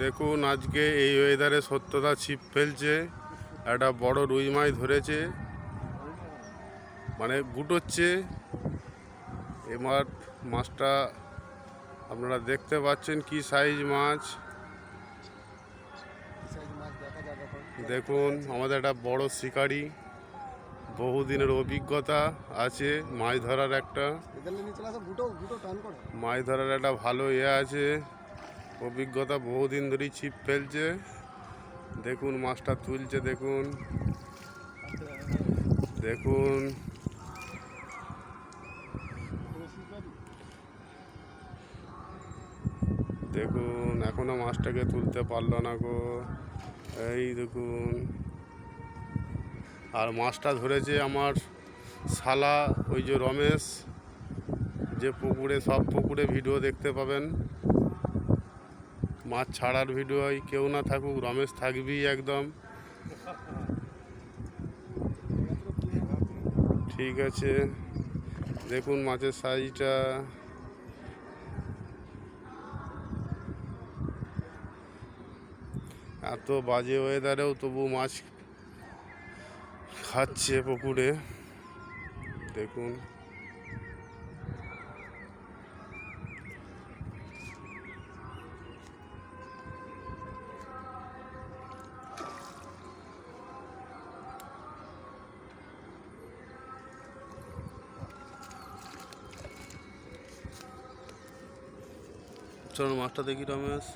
দেখুন আজকে এই ওয়েদারে সত্যতা ছিপ ফেলছে, একটা বড় রুই মাছ ধরেছে, মানে গুটোচ্ছে। এবার মাছটা আপনারা দেখতে পাচ্ছেন কি সাইজ মাছ। দেখুন আমাদের একটা বড় শিকারি, বহুদিনের অভিজ্ঞতা আছে মাছ ধরার, একটা ভালো আছে, অভিজ্ঞতা, বহুদিন ধরেই ছিপ ফেলছে। দেখুন মাছটা তুলছে, দেখুন দেখুন দেখুন এখনো মাছটাকে তুলতে পারলো না গো। এই দেখুন, আর মাছটা ধরেছে আমার শালা, ওই যে রমেশ, যে পুকুরে, সব পুকুরে ভিডিও দেখতে পাবেন, মাছ ছাড়ার ভিডিও, কেউ না থাকুক রমেশ থাকবেই একদম। ঠিক আছে, দেখুন মাছের সাইজটা। এত বাজে ওয়েদারেও তবু মাছ খাচ্ছে পুকুরে, দেখুন। চলো মাছটা দেখি রমেশ।